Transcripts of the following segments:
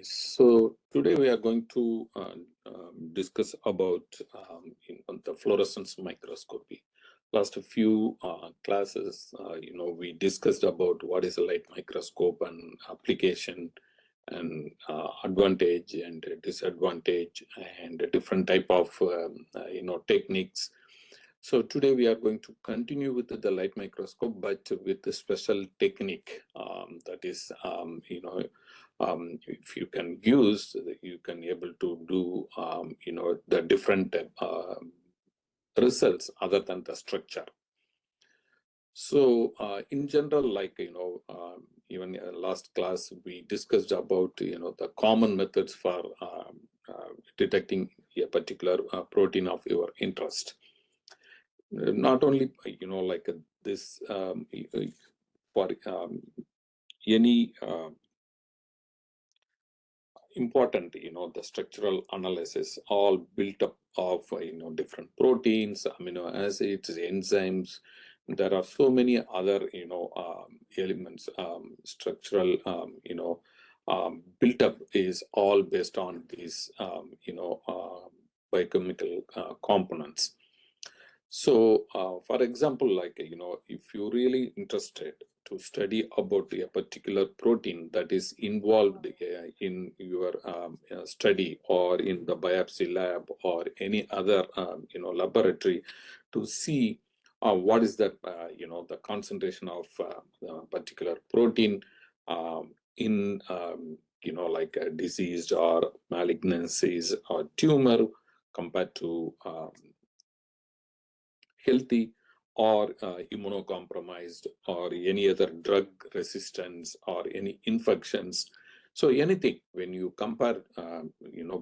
So today we are going to discuss about the fluorescence microscopy. Last few classes, we discussed about what is a light microscope and application and advantage and disadvantage and a different type of techniques. So today we are going to continue with the light microscope, but with a special technique that is, if you can use, you can able to do, the different results other than the structure. So in general, even last class, we discussed about, the common methods for detecting a particular protein of your interest. Not only, this for any important, the structural analysis all built up of, different proteins, amino acids, enzymes. There are so many other, elements, structural, built up is all based on these, biochemical components. So, for example, if you're really interested to study about a particular protein that is involved in your study or in the biopsy lab or any other, laboratory, to see what is that, the concentration of particular protein in, diseased or malignancies or tumor compared to healthy or immunocompromised or any other drug resistance or any infections. So anything when you compare,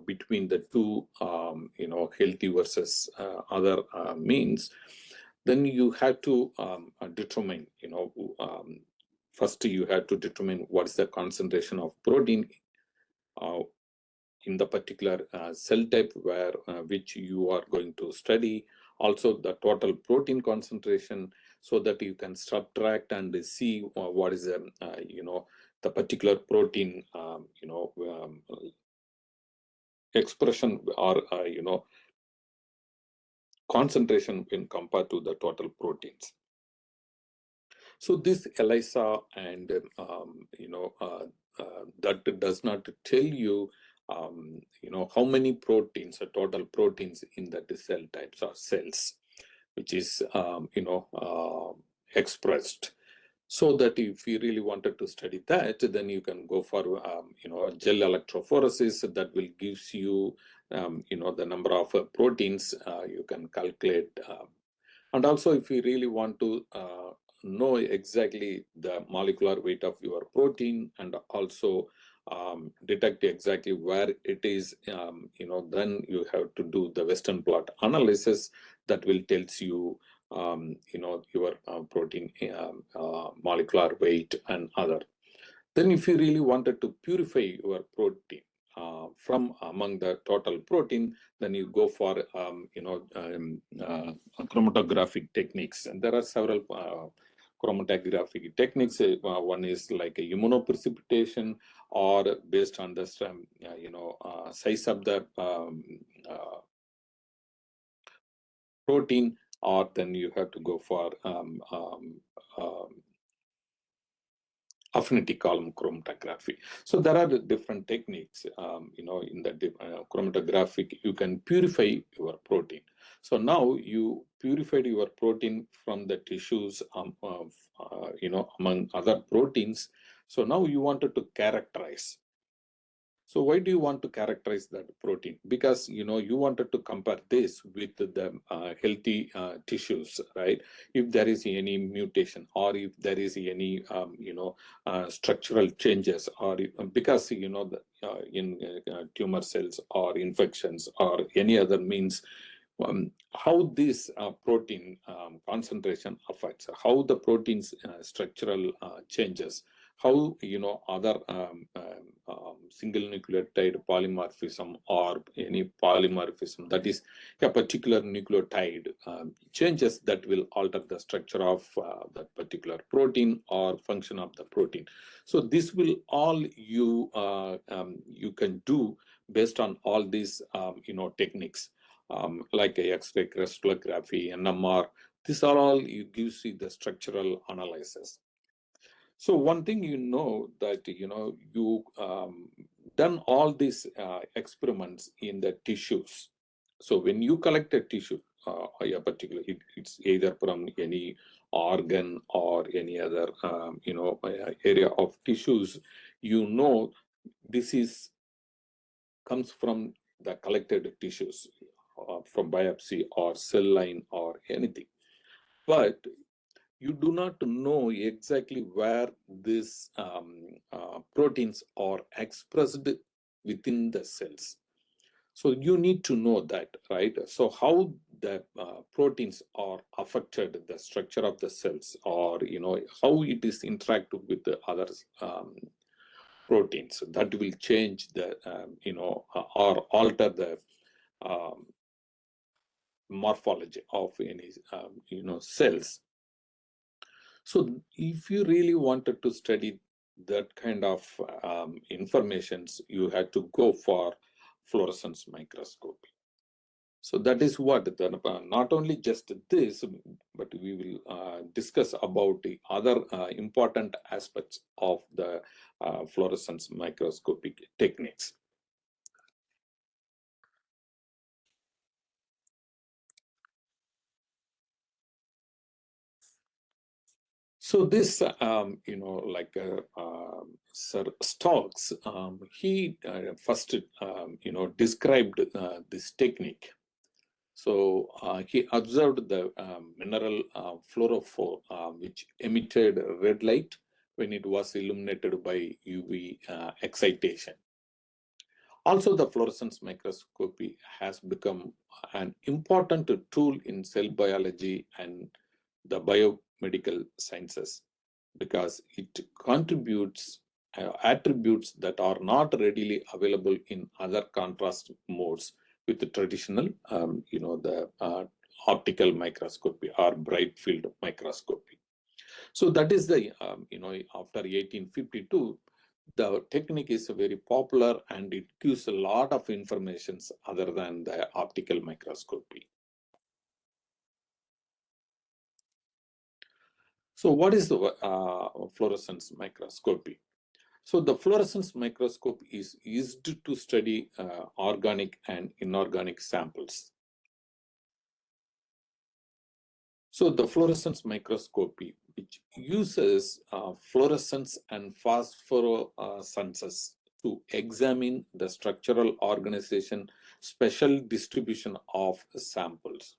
between the two, healthy versus other means, then you have to determine, first you have to determine what's the concentration of protein in the particular cell type where which you are going to study, also the total protein concentration, so that you can subtract and see what is the particular protein expression or concentration when compared to the total proteins. So this ELISA and that does not tell you how many proteins or total proteins in the cell types or cells, which is expressed. So that if you really wanted to study that, then you can go for gel electrophoresis that will gives you the number of proteins you can calculate. And also, if you really want to know exactly the molecular weight of your protein and also detect exactly where it is, then you have to do the Western blot analysis that will tells you, your protein molecular weight and other. Then if you really wanted to purify your protein from among the total protein, then you go for, chromatographic techniques. And there are several chromatographic techniques. One is like a immunoprecipitation, or based on the size of the protein, or then you have to go for affinity column chromatography. So there are different techniques, in the chromatographic, you can purify your protein. So now you purified your protein from the tissues, among other proteins. So now you wanted to characterize. So why do you want to characterize that protein? Because, you wanted to compare this with the healthy tissues, right? If there is any mutation or if there is any, structural changes, or because, in tumor cells or infections or any other means, how this protein concentration affects, how the protein's structural changes how other single nucleotide polymorphism or any polymorphism, that is a particular nucleotide changes that will alter the structure of that particular protein or function of the protein. So this will all you can do based on all these techniques, like X-ray crystallography, NMR. These are all gives you the structural analysis. So one thing that you done all these experiments in the tissues. So when you collect a tissue, a particular, it's either from any organ or any other area of tissues, this comes from the collected tissues from biopsy or cell line or anything, but you do not know exactly where these proteins are expressed within the cells. So you need to know that, right? So how the proteins are affected the structure of the cells, or how it is interacted with the other proteins that will change the or alter the morphology of any cells. So if you really wanted to study that kind of informations, you had to go for fluorescence microscopy. So that is what not only just this, but we will discuss about the other important aspects of the fluorescence microscopic techniques. So this, Sir Stokes, he first, described this technique. So he observed the mineral fluorophore, which emitted red light when it was illuminated by UV excitation. Also, the fluorescence microscopy has become an important tool in cell biology and the biomedical sciences because it contributes attributes that are not readily available in other contrast modes with the traditional, the optical microscopy or bright field microscopy. So that is the, after 1852, the technique is very popular and it gives a lot of information other than the optical microscopy. So what is the fluorescence microscopy? So the fluorescence microscope is used to study organic and inorganic samples. So the fluorescence microscopy, which uses fluorescence and phosphorescences to examine the structural organization, special distribution of samples.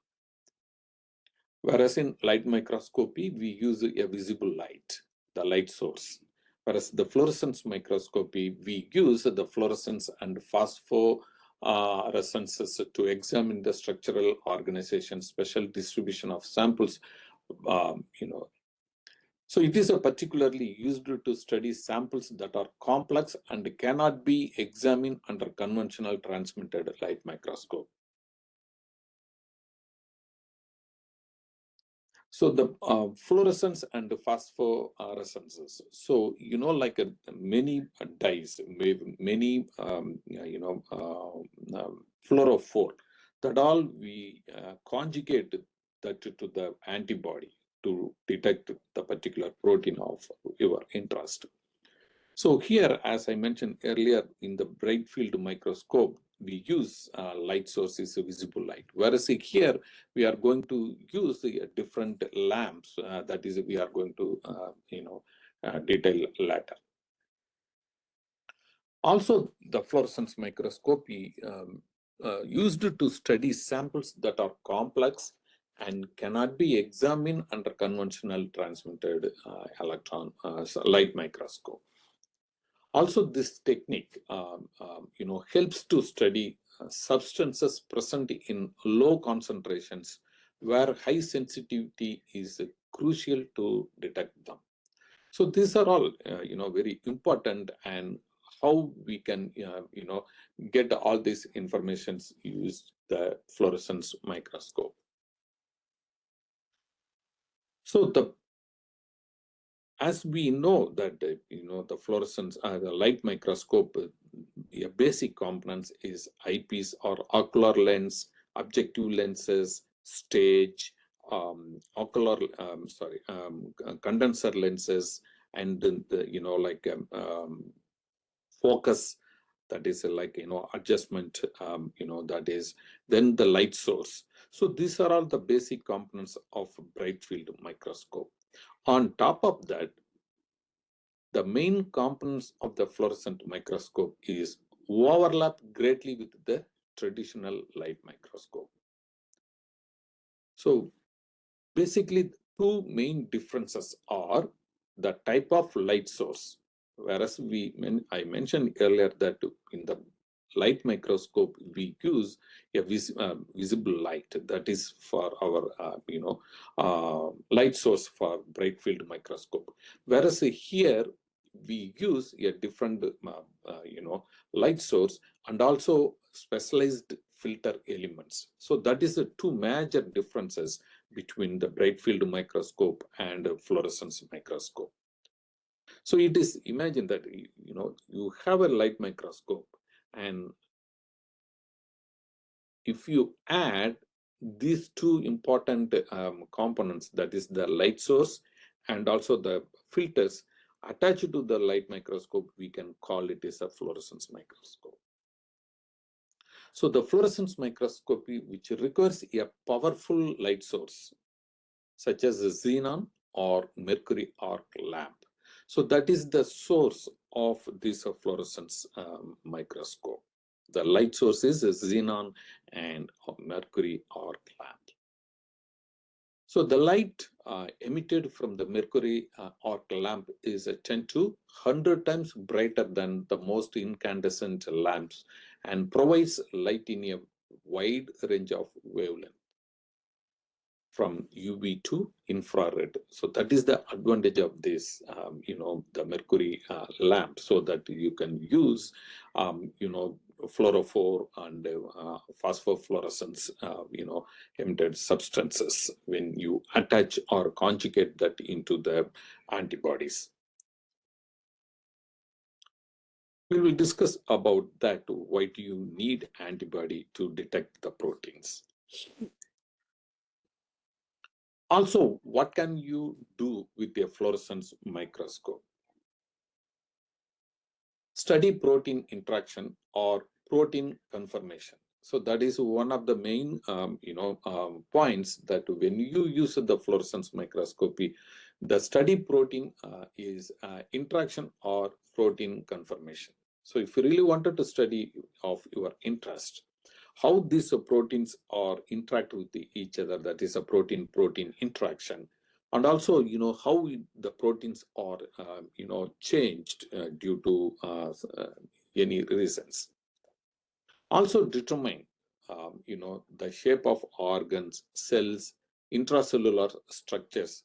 Whereas in light microscopy, we use a visible light, the light source. Whereas the fluorescence microscopy, we use the fluorescence and phosphorescences to examine the structural organization, special distribution of samples, So it is particularly used to study samples that are complex and cannot be examined under conventional transmitted light microscope. So the fluorescence and phosphorescences. So, like many dyes, many, fluorophore, that all we conjugate that to the antibody to detect the particular protein of your interest. So here, as I mentioned earlier, in the bright field microscope, we use light source is a visible light. Whereas here, we are going to use different lamps. That is, we are going to, detail later. Also, the fluorescence microscopy used to study samples that are complex and cannot be examined under conventional transmitted light microscope. Also, this technique, helps to study substances present in low concentrations where high sensitivity is crucial to detect them. So these are all, very important, and how we can, get all these informations use the fluorescence microscope. So as we know that, the fluorescence, the light microscope, a basic components is eyepiece or ocular lens, objective lenses, stage, condenser lenses, and focus, that is adjustment, that is, then the light source. So these are all the basic components of bright field microscope. On top of that, the main components of the fluorescent microscope is overlap greatly with the traditional light microscope. So basically, two main differences are the type of light source. Whereas I mentioned earlier that in the light microscope we use a visible light, that is for our light source for bright field microscope. Whereas here we use a different light source and also specialized filter elements. So that is the two major differences between the bright field microscope and fluorescence microscope. So it is, imagine that you have a light microscope, and if you add these two important components, that is the light source and also the filters attached to the light microscope, we can call it as a fluorescence microscope. So the fluorescence microscopy, which requires a powerful light source, such as a xenon or mercury arc lamp. So that is the source of this fluorescence microscope. The light source is a xenon and mercury arc lamp. So the light emitted from the mercury arc lamp is 10 to 100 times brighter than the most incandescent lamps and provides light in a wide range of wavelength, from UV to infrared. So that is the advantage of this, the mercury lamp, so that you can use, fluorophore and phosphofluorescence, emitted substances when you attach or conjugate that into the antibodies. We will discuss about that. Why do you need antibody to detect the proteins? Also, what can you do with a fluorescence microscope? Study protein interaction or protein conformation. So that is one of the main points, that when you use the fluorescence microscopy, the study protein is interaction or protein conformation. So if you really wanted to study of your interest, how these proteins are interact with each other, that is a protein-protein interaction, and also how the proteins are changed due to any reasons. Also determine the shape of organs, cells, intracellular structures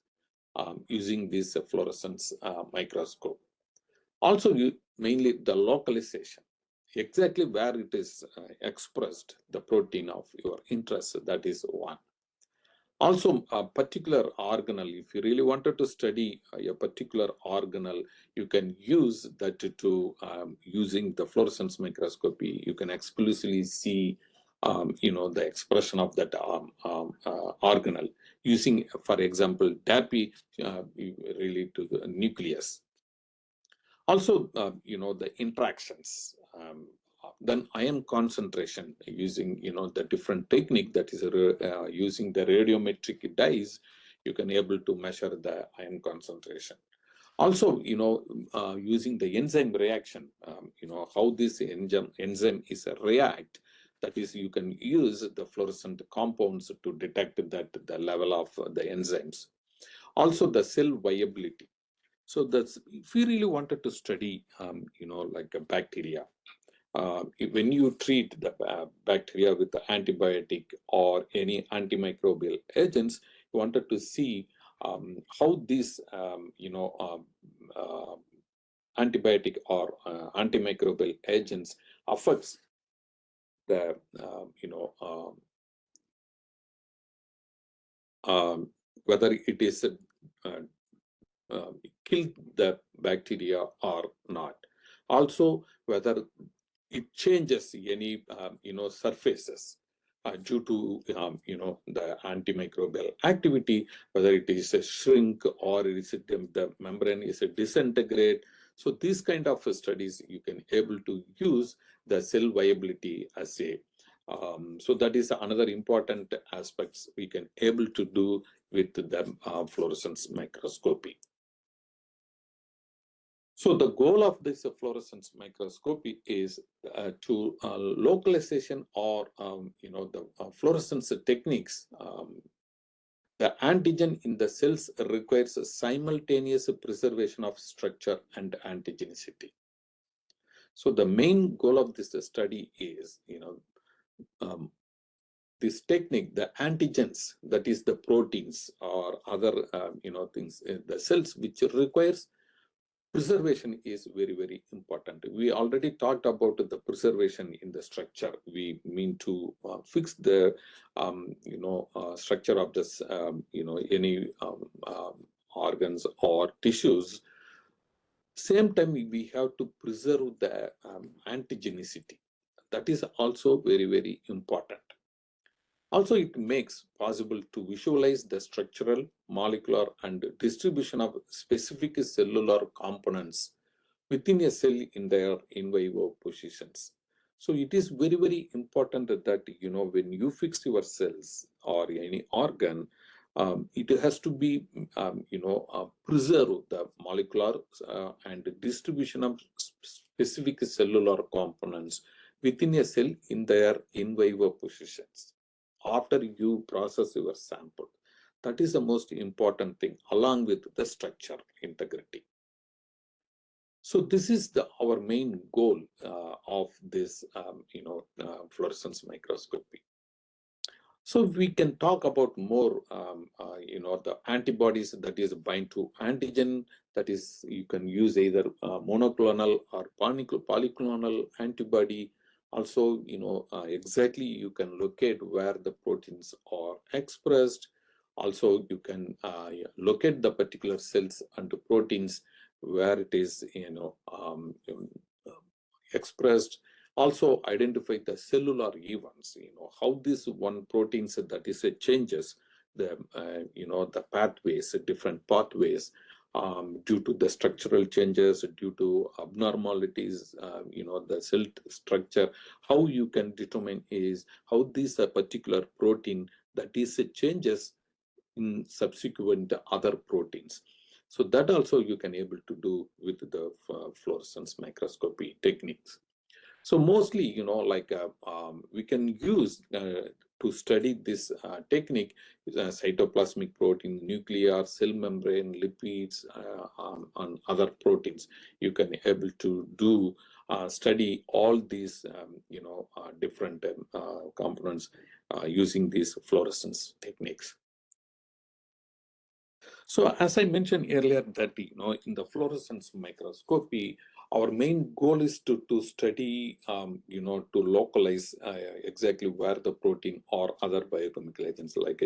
using this fluorescence microscope. Also, mainly the localization, exactly where it is expressed, the protein of your interest, that is one. Also, a particular organelle, if you really wanted to study a particular organelle, you can use that to, using the fluorescence microscopy, you can exclusively see, the expression of that organelle using, for example, DAPI related to the nucleus. Also, the interactions, then ion concentration using, the different technique, that is using the radiometric dyes, you can able to measure the ion concentration. Also, using the enzyme reaction, how this enzyme is a react, that is, you can use the fluorescent compounds to detect that the level of the enzymes. Also, the cell viability. So that's, if we really wanted to study, like a bacteria, when you treat the bacteria with the antibiotic or any antimicrobial agents, you wanted to see how these, antibiotic or antimicrobial agents affects the, whether it is kill the bacteria or not. Also, whether it changes any, surfaces due to, the antimicrobial activity, whether it is a shrink or is it the membrane is a disintegrate. So these kind of studies you can able to use the cell viability assay. So that is another important aspects we can able to do with the fluorescence microscopy. So the goal of this fluorescence microscopy is to localization or the fluorescence techniques. The antigen in the cells requires a simultaneous preservation of structure and antigenicity. So the main goal of this study is, this technique, the antigens, that is the proteins or other, things, the cells which requires preservation is very, very important. We already talked about the preservation in the structure. We mean to fix the, structure of this, any organs or tissues. Same time, we have to preserve the antigenicity. That is also very, very important. Also, it makes possible to visualize the structural, molecular, and distribution of specific cellular components within a cell in their in vivo positions. So it is very, very important that, when you fix your cells or any organ, it has to be, preserve the molecular and distribution of specific cellular components within a cell in their in vivo positions after you process your sample. That is the most important thing, along with the structure integrity. So this is our main goal of this, fluorescence microscopy. So we can talk about more, the antibodies that is bind to antigen. That is, you can use either monoclonal or polyclonal antibody. Also, exactly you can locate where the proteins are expressed. Also, you can locate the particular cells and the proteins where it is, expressed. Also identify the cellular events, how this one proteins that is changes the, the pathways, different pathways, due to the structural changes, due to abnormalities, the cell structure. How you can determine is how this particular protein that is changes in subsequent other proteins. So that also you can able to do with the fluorescence microscopy techniques. So mostly, we can use to study this technique cytoplasmic protein, nuclear, cell membrane, lipids, and other proteins. You can able to do study all these, different components using these fluorescence techniques. So as I mentioned earlier that, in the fluorescence microscopy, our main goal is to study, to localize exactly where the protein or other biochemical agents like,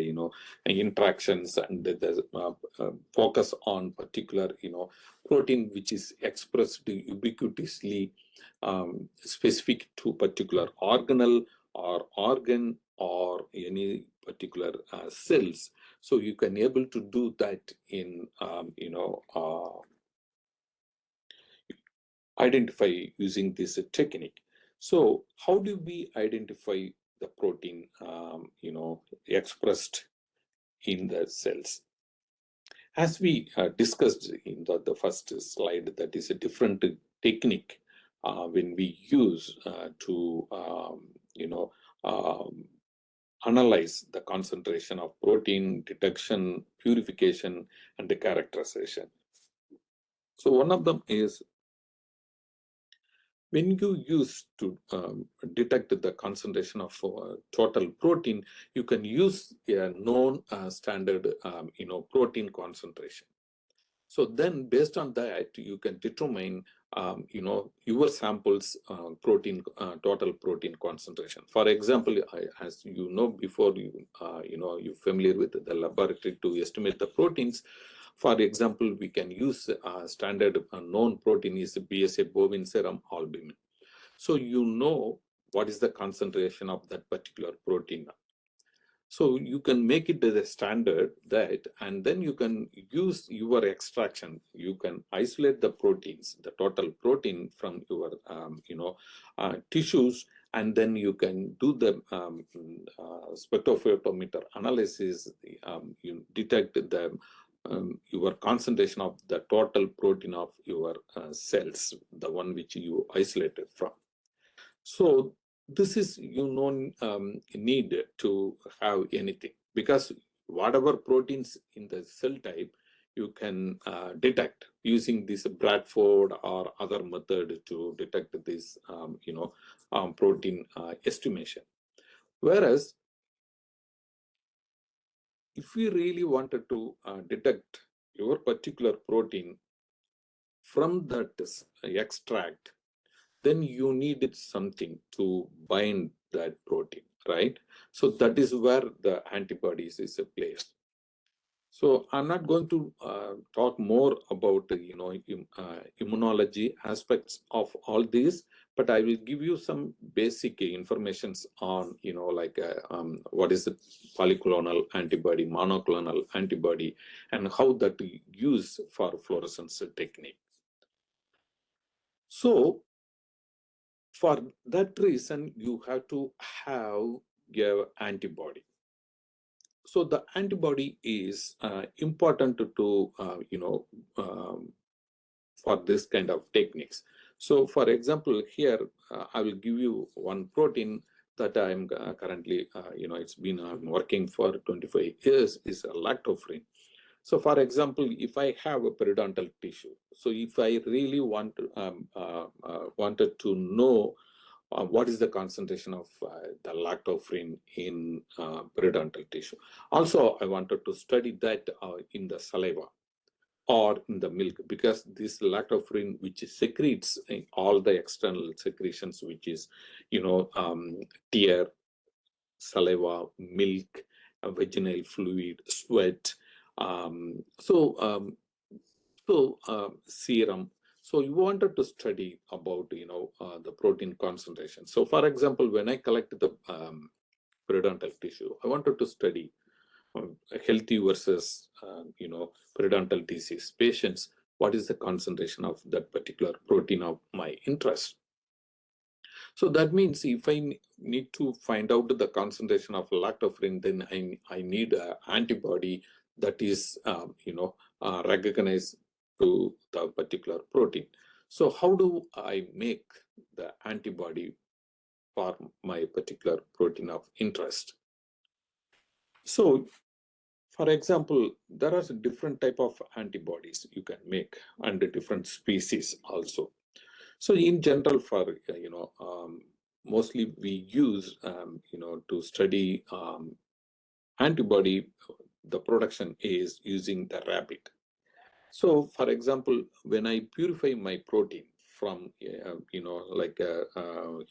interactions, and the focus on particular, protein which is expressed ubiquitously, specific to particular organelle or organ or any particular cells. So you can able to do that in, identify using this technique. So how do we identify the protein, expressed in the cells? As we discussed in the first slide, that is a different technique when we use to, analyze the concentration of protein, detection, purification, and the characterization. So one of them is When you use to detect the concentration of total protein, you can use a known standard, protein concentration. So then, based on that, you can determine, your sample's total protein concentration. For example, as you know, before you're familiar with the laboratory to estimate the proteins. For example, we can use standard known protein is BSA bovine serum albumin. So you know what is the concentration of that particular protein. So you can make it as a standard that, and then you can use your extraction. You can isolate the proteins, the total protein from your, tissues, and then you can do the spectrophotometer analysis. You detect the your concentration of the total protein of your cells, the one which you isolated from. So this is need to have anything, because whatever proteins in the cell type you can detect using this Bradford or other method to detect this protein estimation. Whereas if we really wanted to detect your particular protein from that extract, then you needed something to bind that protein, right? So that is where the antibodies is a place. So I'm not going to talk more about immunology aspects of all these, but I will give you some basic informations on what is the polyclonal antibody, monoclonal antibody, and how that we use for fluorescence technique. So for that reason, you have to have your antibody. So the antibody is important to for this kind of techniques. So for example, here I will give you one protein that I'm currently, it's been working for 25 years, is a lactoferrin. So for example, if I have a periodontal tissue, so if I really wanted to know what is the concentration of the lactoferrin in periodontal tissue. Also, I wanted to study that in the saliva or in the milk, because this lactoferrin, which secretes in all the external secretions, which is, tear, saliva, milk, vaginal fluid, sweat, serum. So you wanted to study about, the protein concentration. So for example, when I collect the periodontal tissue, I wanted to study healthy versus, periodontal disease patients, what is the concentration of that particular protein of my interest. So that means if I need to find out the concentration of lactoferrin, then I need an antibody that is, recognized to the particular protein. So how do I make the antibody for my particular protein of interest? So, for example, there are different type of antibodies you can make and different species also. So in general, for mostly we use to study antibody, the production is using the rabbit. So for example, when I purify my protein from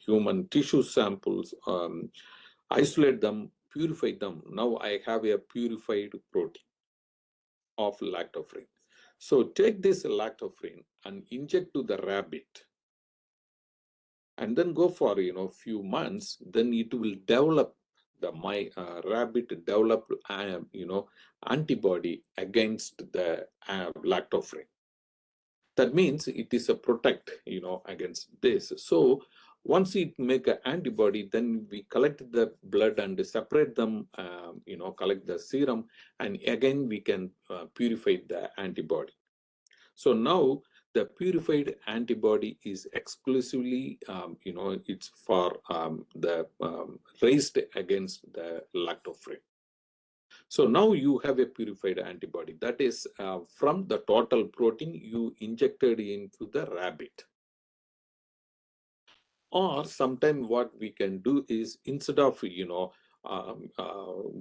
human tissue samples, isolate them, purify them, now I have a purified protein of lactoferrin. So take this lactoferrin and inject to the rabbit, and then go for few months, then it will develop my rabbit develop antibody against the lactoferrin. That means it is a protect against this. So once it make an antibody, then we collect the blood and separate them, collect the serum, and again we can purify the antibody. So now the purified antibody is exclusively, it's for the raised against the lactoferrin. So now you have a purified antibody that is from the total protein you injected into the rabbit. Or sometime what we can do is, instead of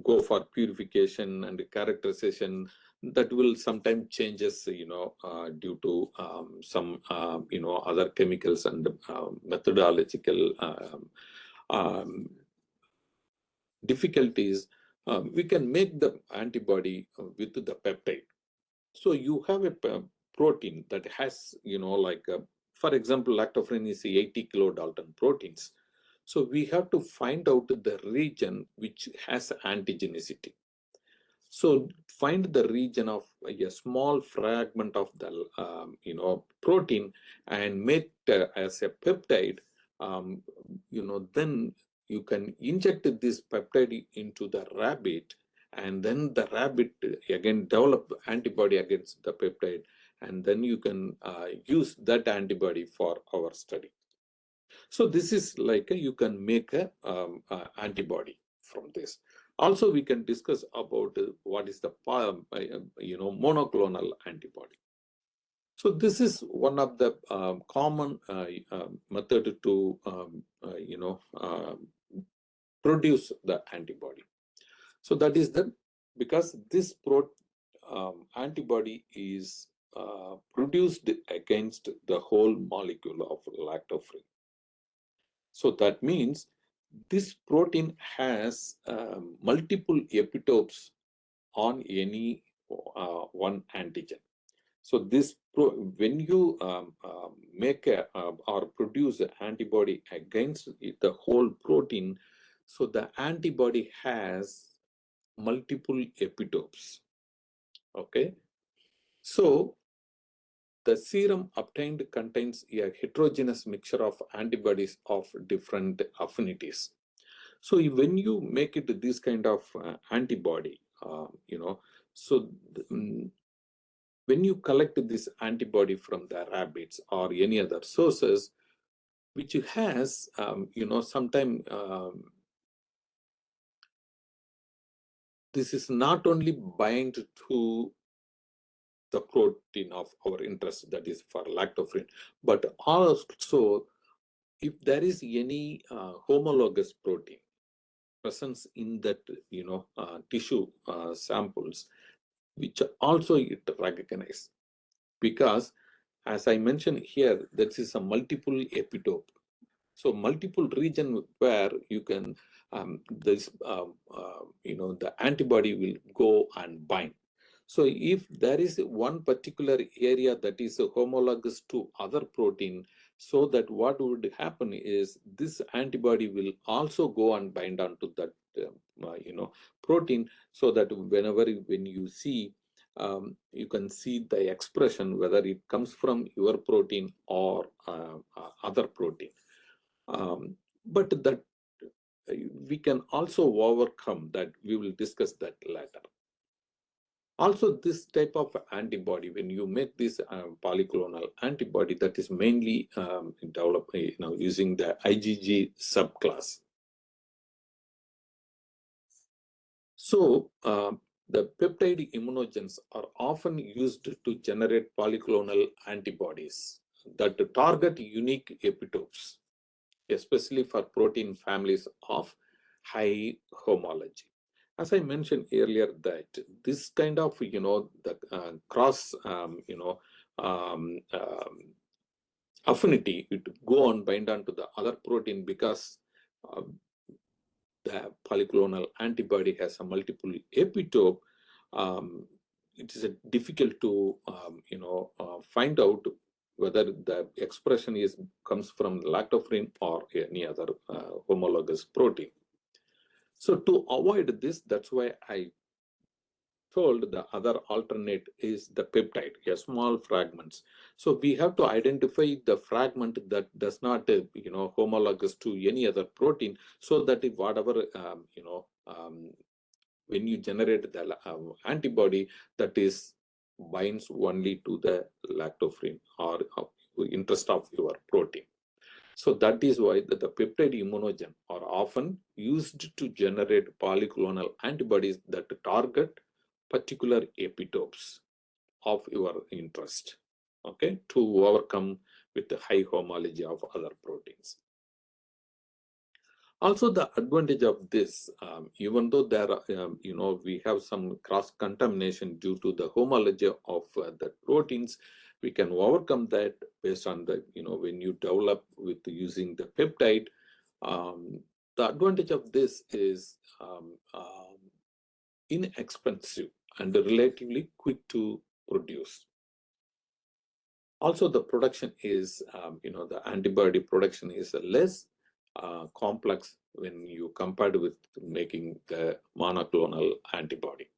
go for purification and characterization, that will sometimes changes due to some other chemicals and methodological difficulties. We can make the antibody with the peptide. So you have a protein that has, for example, lactoferrin is 80 kilodalton proteins. So we have to find out the region which has antigenicity. So find the region of a small fragment of the protein and make as a peptide. Then you can inject this peptide into the rabbit, and then the rabbit again develop antibody against the peptide, and then you can use that antibody for our study. So this is like you can make a antibody from this. Also, we can discuss about what is the monoclonal antibody. So this is one of the common method to produce the antibody. So that is the, because this antibody is produced against the whole molecule of lactoferrin. So that means this protein has multiple epitopes on any one antigen. So this when you make or produce an antibody against the whole protein, so the antibody has multiple epitopes. Okay, so the serum obtained contains a heterogeneous mixture of antibodies of different affinities. So when you make it this kind of antibody, so when you collect this antibody from the rabbits or any other sources, which has, sometime this is not only bind to the protein of our interest, that is for lactoferrin, but also if there is any homologous protein presence in that tissue samples, which also it recognize, because as I mentioned here, that is a multiple epitope. So multiple region where you can the antibody will go and bind. So if there is one particular area that is homologous to other protein, so that what would happen is this antibody will also go and bind onto that protein, so that when you see, you can see the expression whether it comes from your protein or other protein. But that we can also overcome that. We will discuss that later. Also, this type of antibody, when you make this polyclonal antibody, that is mainly developed using the IgG subclass. So the peptide immunogens are often used to generate polyclonal antibodies that target unique epitopes, especially for protein families of high homology. As I mentioned earlier, that this kind of the cross affinity, it go on bind on to the other protein, because the polyclonal antibody has a multiple epitope. It is difficult to find out whether the expression comes from lactoferrin or any other homologous protein. So to avoid this, that's why I told the other alternate is the peptide, small fragments. So we have to identify the fragment that does not, homologous to any other protein, so that if whatever, when you generate the antibody, that is binds only to the lactoferrin or interest of your protein. So that is why the peptide immunogen are often used to generate polyclonal antibodies that target particular epitopes of your interest, okay, to overcome with the high homology of other proteins. Also, the advantage of this, even though there are, we have some cross-contamination due to the homology of the proteins, we can overcome that based on the, when you develop with using the peptide. The advantage of this is inexpensive and relatively quick to produce. Also, the production is, the antibody production is less complex when you compared with making the monoclonal antibody.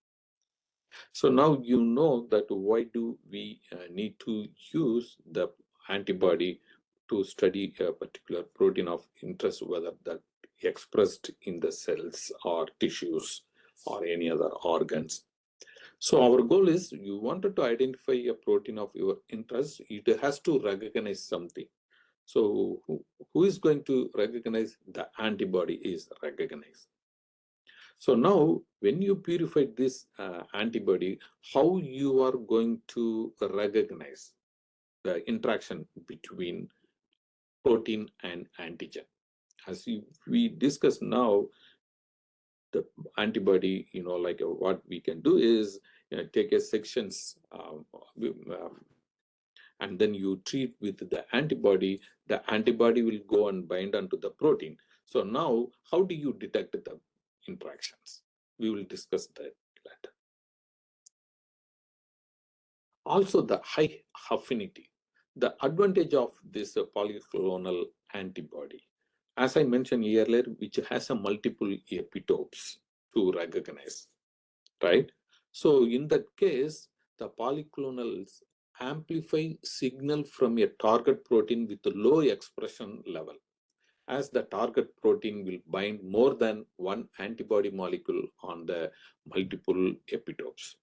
So now you know that why do we need to use the antibody to study a particular protein of interest, whether that expressed in the cells or tissues or any other organs. So our goal is, you wanted to identify a protein of your interest, it has to recognize something. So who is going to recognize? The antibody is recognized. So now when you purify this antibody, how you are going to recognize the interaction between protein and antigen? As we discussed now, the antibody, like what we can do is take a sections and then you treat with the antibody will go and bind onto the protein. So now, how do you detect the interactions? We will discuss that later. Also, the high affinity. The advantage of this polyclonal antibody, as I mentioned earlier, which has a multiple epitopes to recognize, right? So in that case, the polyclonals amplify signal from a target protein with a low expression level, as the target protein will bind more than one antibody molecule on the multiple epitopes.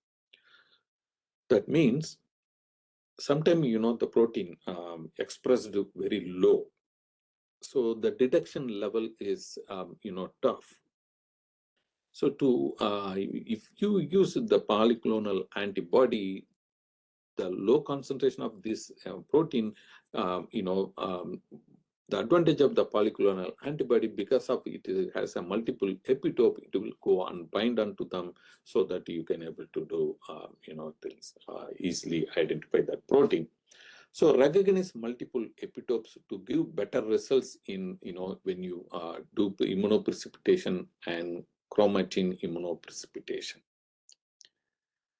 That means sometimes, the protein expressed very low. So the detection level is, tough. So if you use the polyclonal antibody, the low concentration of this protein, the advantage of the polyclonal antibody, because of it has a multiple epitope, it will go and bind onto them so that you can able to do, things, easily identify that protein. So recognize multiple epitopes to give better results in, when you do the immunoprecipitation and chromatin immunoprecipitation.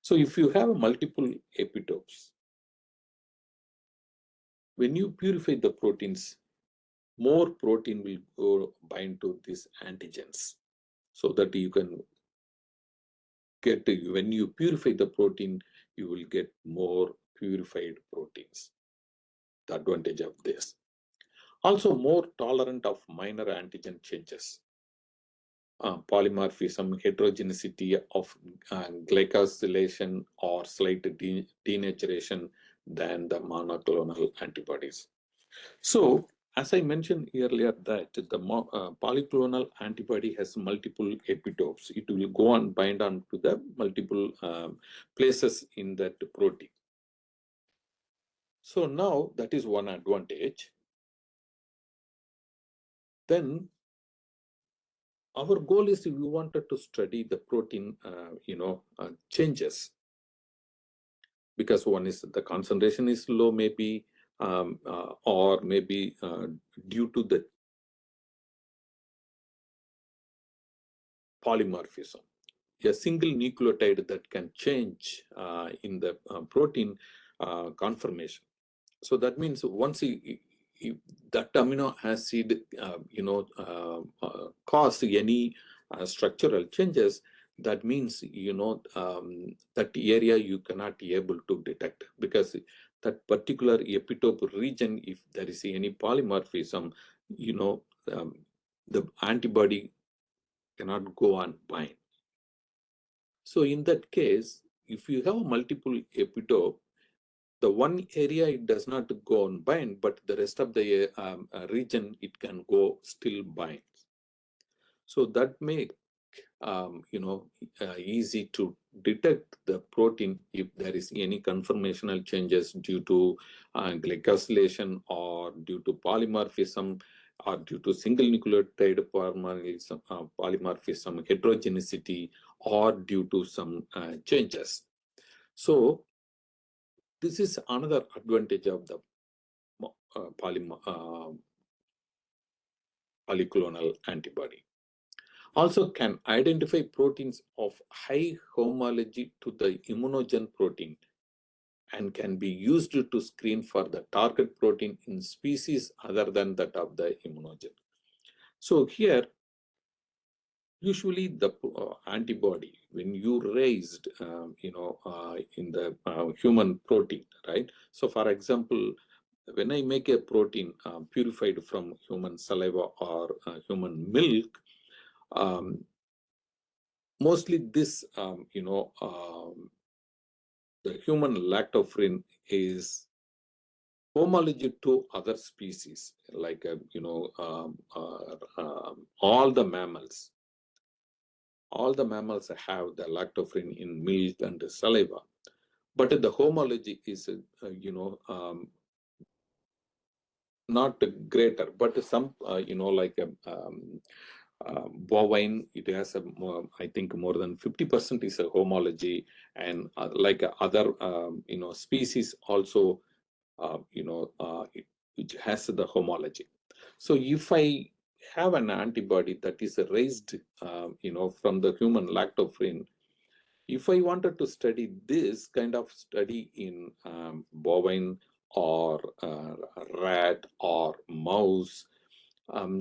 So if you have multiple epitopes, when you purify the proteins, more protein will go bind to these antigens, so that you can get, when you purify the protein, you will get more purified proteins. The advantage of this. Also more tolerant of minor antigen changes. Polymorphism, heterogeneity of glycosylation or slight denaturation than the monoclonal antibodies. So, as I mentioned earlier, that the polyclonal antibody has multiple epitopes. It will go and bind on to the multiple places in that protein. So now that is one advantage. Then our goal is, we wanted to study the protein, changes, because one is the concentration is low, maybe, or maybe due to the polymorphism, a single nucleotide that can change in the protein conformation. So that means once that amino acid, cause any structural changes, that means, that area you cannot be able to detect, because that particular epitope region, if there is any polymorphism, the antibody cannot go and bind. So in that case, if you have multiple epitope, the one area it does not go and bind, but the rest of the region it can go still bind. So that make easy to detect the protein if there is any conformational changes due to glycosylation or due to polymorphism, or due to single nucleotide polymorphism, heterogeneity, or due to some changes. So this is another advantage of the polyclonal antibody. Also can identify proteins of high homology to the immunogen protein and can be used to screen for the target protein in species other than that of the immunogen. So here, usually the antibody, when you raised, in the human protein, right? So for example, when I make a protein purified from human saliva or human milk, mostly this, the human lactoferrin is homology to other species, like, all the mammals. All the mammals have the lactoferrin in milk and saliva, but the homology is, not greater, but some, like bovine, it has a more, I think more than 50% is a homology, and like other, species also, which has the homology. So if I have an antibody that is raised, from the human lactoferrin, if I wanted to study this kind of study in bovine or rat or mouse,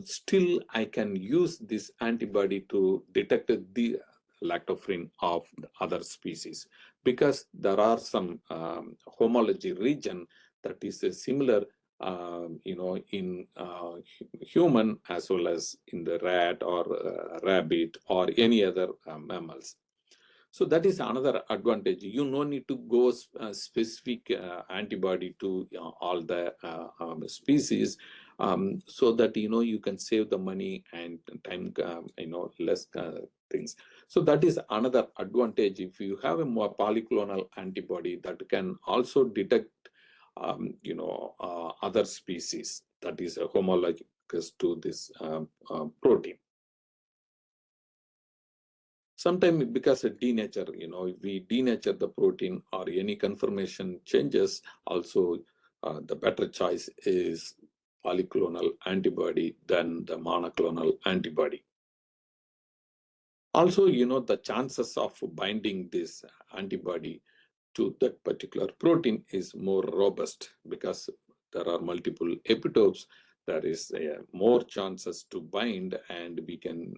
still I can use this antibody to detect the lactoferrin of the other species, because there are some homology region that is similar, in human as well as in the rat or rabbit or any other mammals. So that is another advantage. You no need to go specific antibody to all the species, so that you can save the money and time, less things. So that is another advantage. If you have a more polyclonal antibody that can also detect, other species that is homologous to this protein. Sometimes because of denature, if we denature the protein or any conformation changes, also the better choice is polyclonal antibody than the monoclonal antibody. Also, the chances of binding this antibody to that particular protein is more robust, because there are multiple epitopes. There is more chances to bind, and we can,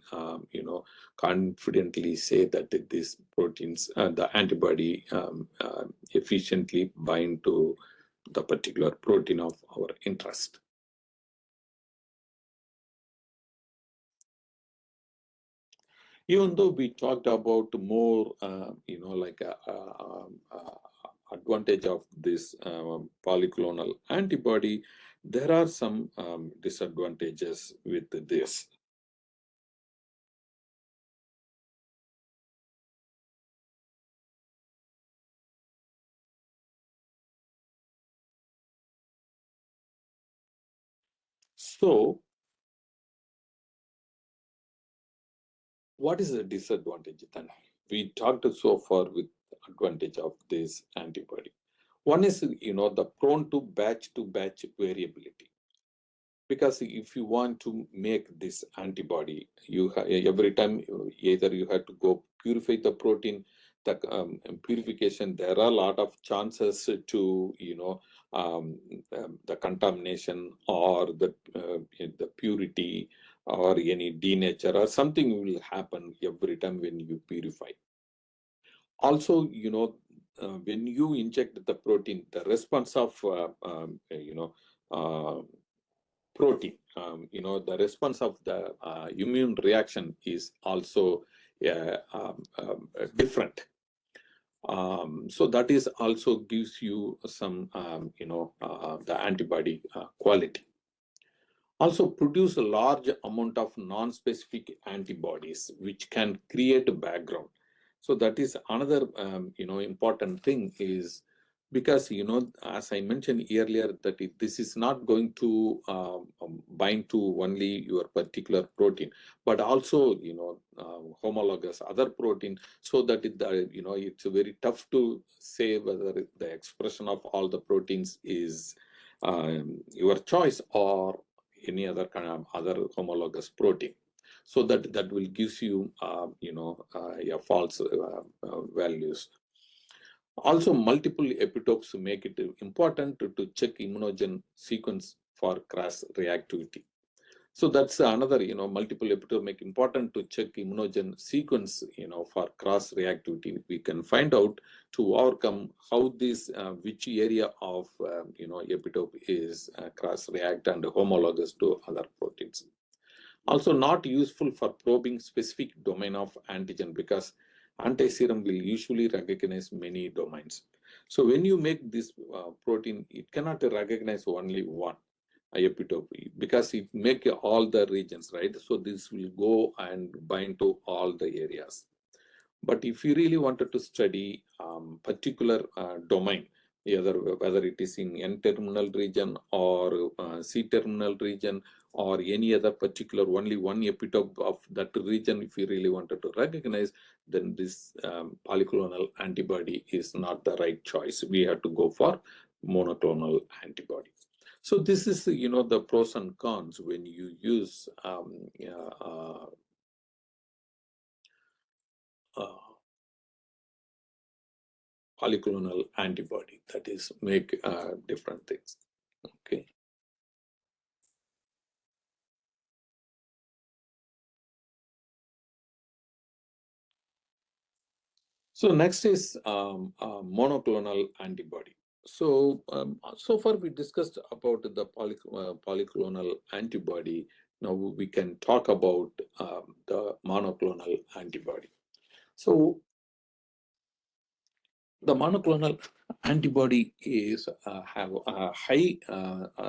confidently say that these proteins, the antibody, efficiently bind to the particular protein of our interest. Even though we talked about more, like advantage of this polyclonal antibody, there are some disadvantages with this. So, what is the disadvantage then? We talked so far with advantage of this antibody. One is, the prone to batch variability. Because if you want to make this antibody, every time either you have to go purify the protein, the purification, there are a lot of chances to, the contamination or the purity or any denature or something will happen every time when you purify. Also, when you inject the protein, the response of, protein, the response of the immune reaction is also different. So that is also gives you some, the antibody quality. Also produce a large amount of non-specific antibodies, which can create a background. So that is another, important thing is because as I mentioned earlier, that this is not going to bind to only your particular protein, but also homologous other protein, so that it's very tough to say whether the expression of all the proteins is your choice or any other kind of other homologous protein. So that will gives you a false values. Also, multiple epitopes make it important to check immunogen sequence for cross reactivity. So that's another, multiple epitope make important to check immunogen sequence, for cross reactivity. We can find out to overcome how this, which area of, epitope is cross react and homologous to other proteins. Also not useful for probing specific domain of antigen, because anti-serum will usually recognize many domains. So when you make this protein, it cannot recognize only one epitope, because it make all the regions, right? So this will go and bind to all the areas. But if you really wanted to study particular domain, either whether it is in N-terminal region or C-terminal region or any other particular only one epitope of that region, if you really wanted to recognize, then this polyclonal antibody is not the right choice. We have to go for monoclonal antibody. So this is, the pros and cons when you use polyclonal antibody, that is make different things. Okay. So next is monoclonal antibody. So so far we discussed about the polyclonal antibody. Now we can talk about the monoclonal antibody. So the monoclonal antibody is have a high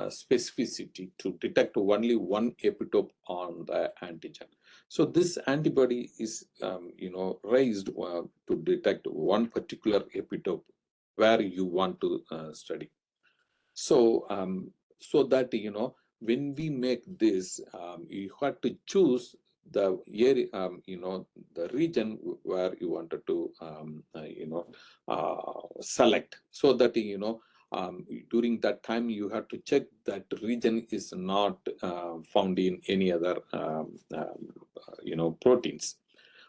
specificity to detect only one epitope on the antigen. So this antibody is raised to detect one particular epitope where you want to study. So so that when we make this, you have to choose the area, the region where you wanted to select, so that during that time you have to check that region is not found in any other proteins.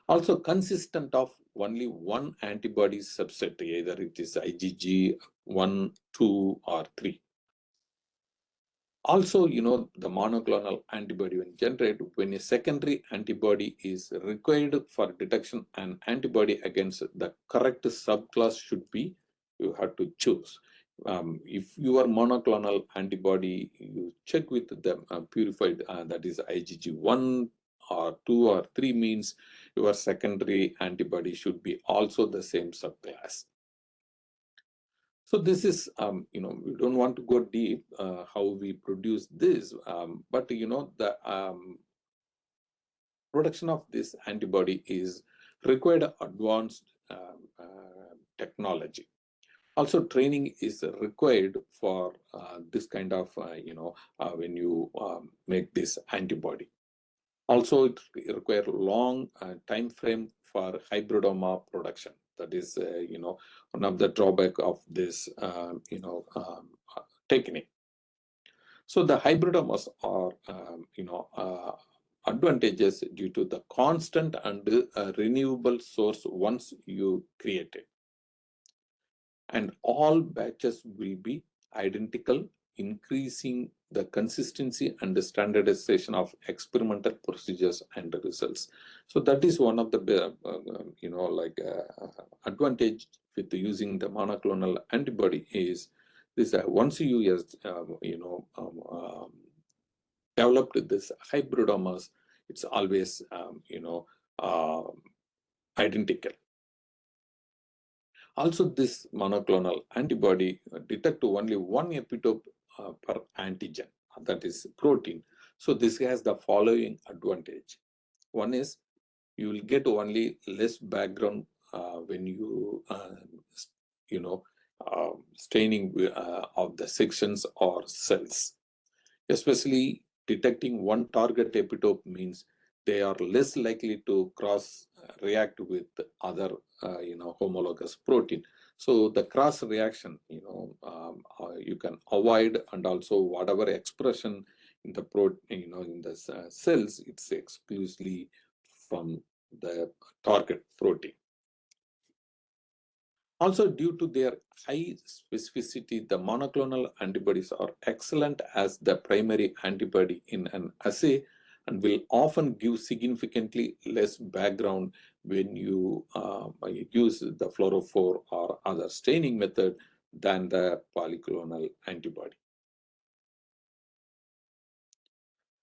Also consistent of only one antibody subset, either it is IgG 1, 2, or 3. Also, the monoclonal antibody when generated, when a secondary antibody is required for detection, an antibody against the correct subclass should be, you have to choose. If your monoclonal antibody, you check with the purified, that is IgG1 or 2 or 3, means your secondary antibody should be also the same subclass. So this is, we don't want to go deep how we produce this, but the production of this antibody is required advanced technology. Also, training is required for this kind of, when you make this antibody. Also, it requires long time frame for hybridoma production. That is, one of the drawback of this, technique. So the hybridomas are, advantages due to the constant and renewable source once you create it. And all batches will be identical, increasing the consistency and the standardization of experimental procedures and the results. So that is one of the advantage with using the monoclonal antibody is this: once you developed this hybridomas, it's always identical. Also, this monoclonal antibody detect only one epitope per antigen, that is protein. So this has the following advantage. One is you will get only less background when you staining of the sections or cells. Especially detecting one target epitope means they are less likely to cross react with other homologous protein. So the cross reaction you can avoid, and also whatever expression in the protein in the cells, it's exclusively from the target protein. Also, due to their high specificity, the monoclonal antibodies are excellent as the primary antibody in an assay and will often give significantly less background when you use the fluorophore or other staining method than the polyclonal antibody.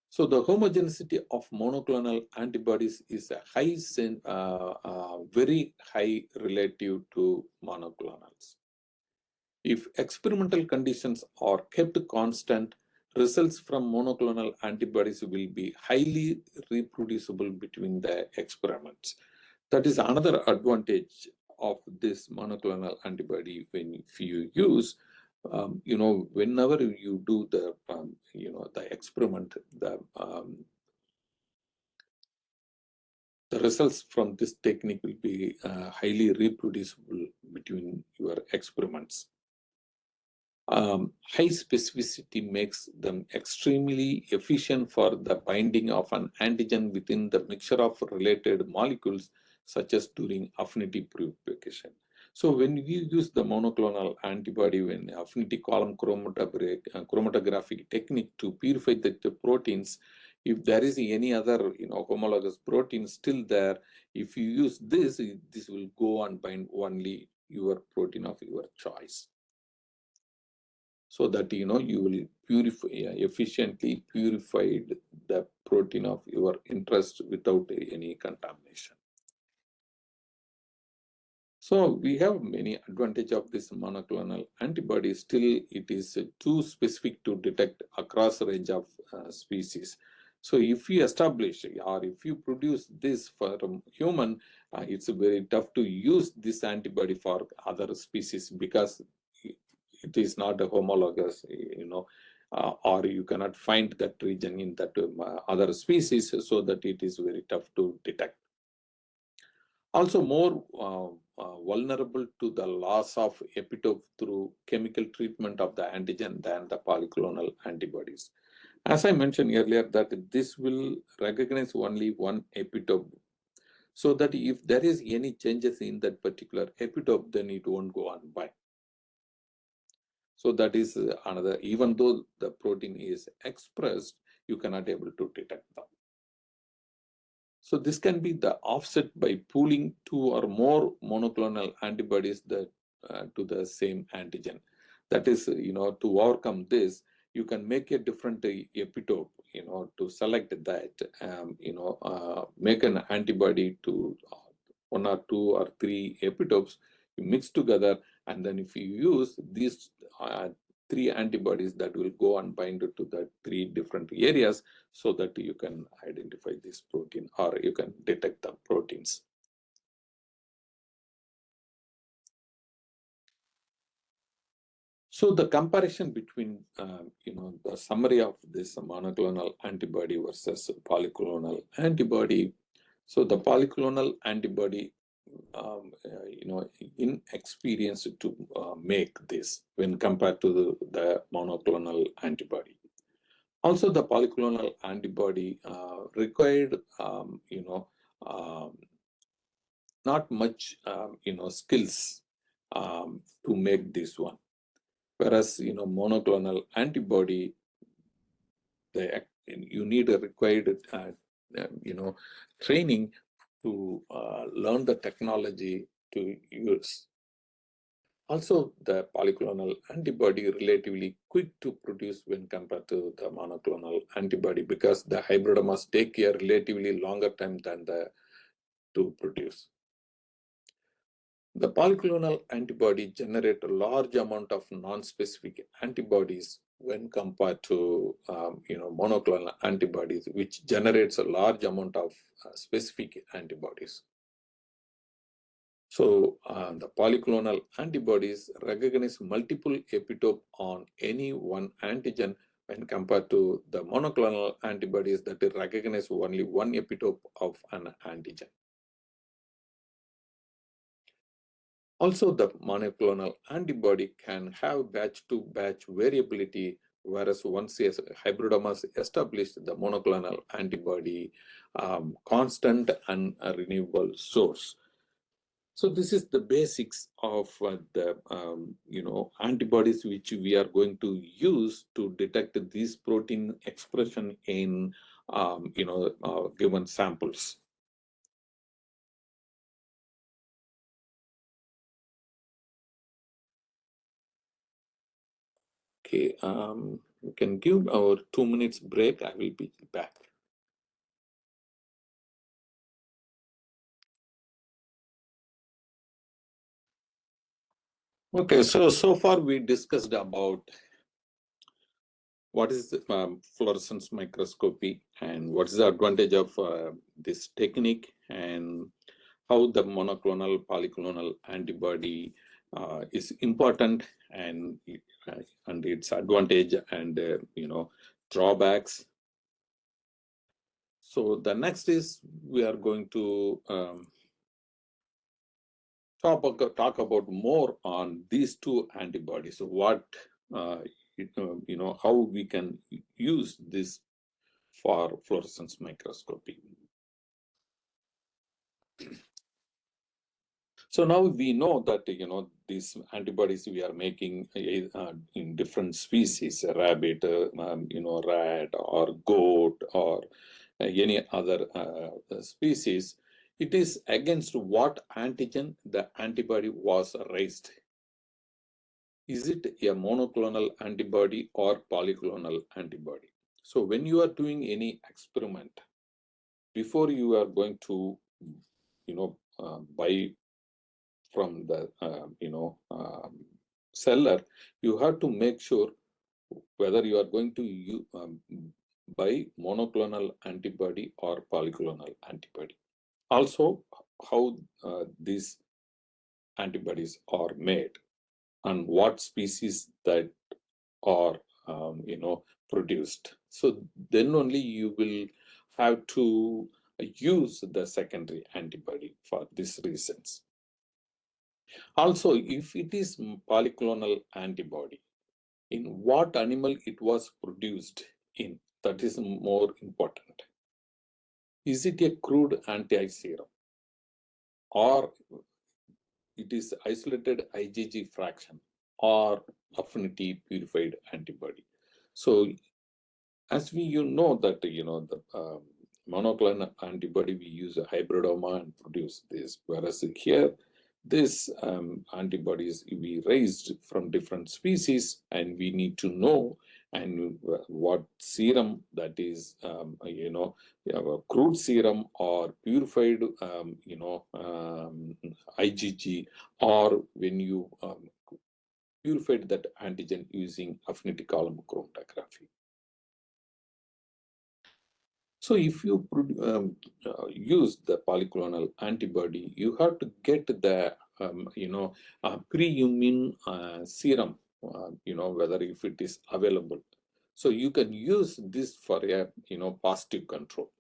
So the homogeneity of monoclonal antibodies is a very high relative to monoclonals. If experimental conditions are kept constant, results from monoclonal antibodies will be highly reproducible between the experiments. That is another advantage of this monoclonal antibody if you use, whenever you do the, the experiment, the results from this technique will be highly reproducible between your experiments. High specificity makes them extremely efficient for the binding of an antigen within the mixture of related molecules, such as during affinity purification. So when we use the monoclonal antibody when affinity column chromatographic technique to purify the proteins, if there is any other homologous protein still there, if you use this will go and bind only your protein of your choice, so that you will efficiently purify the protein of your interest without any contamination. So we have many advantages of this monoclonal antibody. Still, it is too specific to detect across a range of species. So if you establish or if you produce this for human, it's very tough to use this antibody for other species, because it is not a homologous, or you cannot find that region in that other species, so that it is very tough to detect. Also more vulnerable to the loss of epitope through chemical treatment of the antigen than the polyclonal antibodies. As I mentioned earlier, that this will recognize only one epitope, so that if there is any changes in that particular epitope, then it won't go on by. So that is another, even though the protein is expressed, you cannot able to detect them. So this can be the offset by pooling two or more monoclonal antibodies to the same antigen. That is, to overcome this, you can make a different epitope, to select that, make an antibody to one or two or three epitopes, you mix together, and then if you use these three antibodies, that will go and bind to the three different areas, so that you can identify this protein or you can detect the proteins. So the comparison between, the summary of this monoclonal antibody versus polyclonal antibody. So the polyclonal antibody, inexperienced to make this when compared to the monoclonal antibody. Also, the polyclonal antibody required, not much, skills to make this one. Whereas, monoclonal antibody, you need a required, training to learn the technology to use. Also, the polyclonal antibody relatively quick to produce when compared to the monoclonal antibody, because the hybrid must take a relatively longer time than to produce. The polyclonal antibody generate a large amount of non-specific antibodies when compared to monoclonal antibodies, which generates a large amount of specific antibodies. So the polyclonal antibodies recognize multiple epitope on any one antigen when compared to the monoclonal antibodies that recognize only one epitope of an antigen. Also, the monoclonal antibody can have batch-to-batch variability, whereas once a hybridoma is established, the monoclonal antibody constant and a renewable source. So this is the basics of the antibodies which we are going to use to detect these protein expression in given samples. Okay, we can give our 2 minutes break. I will be back. Okay, so far we discussed about what is fluorescence microscopy and what is the advantage of this technique, and how the monoclonal polyclonal antibody is important, and its advantage and drawbacks. So the next is we are going to talk about more on these two antibodies. So what how we can use this for fluorescence microscopy. So now we know that these antibodies we are making in different species, rabbit, rat, or goat, or any other species. It is against what antigen the antibody was raised. Is it a monoclonal antibody or polyclonal antibody? So when you are doing any experiment, before you are going to buy from the seller, you have to make sure whether you are going to buy monoclonal antibody or polyclonal antibody. Also, how these antibodies are made and what species that are produced. So then only you will have to use the secondary antibody for these reasons. Also, if it is polyclonal antibody, in what animal it was produced in, that is more important. Is it a crude anti-serum, or it is isolated IgG fraction, or affinity purified antibody? So as you know that the monoclonal antibody, we use a hybridoma and produce this, whereas here this antibodies we raised from different species, and we need to know and what serum that is, a crude serum or purified IgG, or when you purified that antigen using affinity column chromatography. So if you use the polyclonal antibody, you have to get the pre-human serum, whether if it is available. So you can use this for a positive control.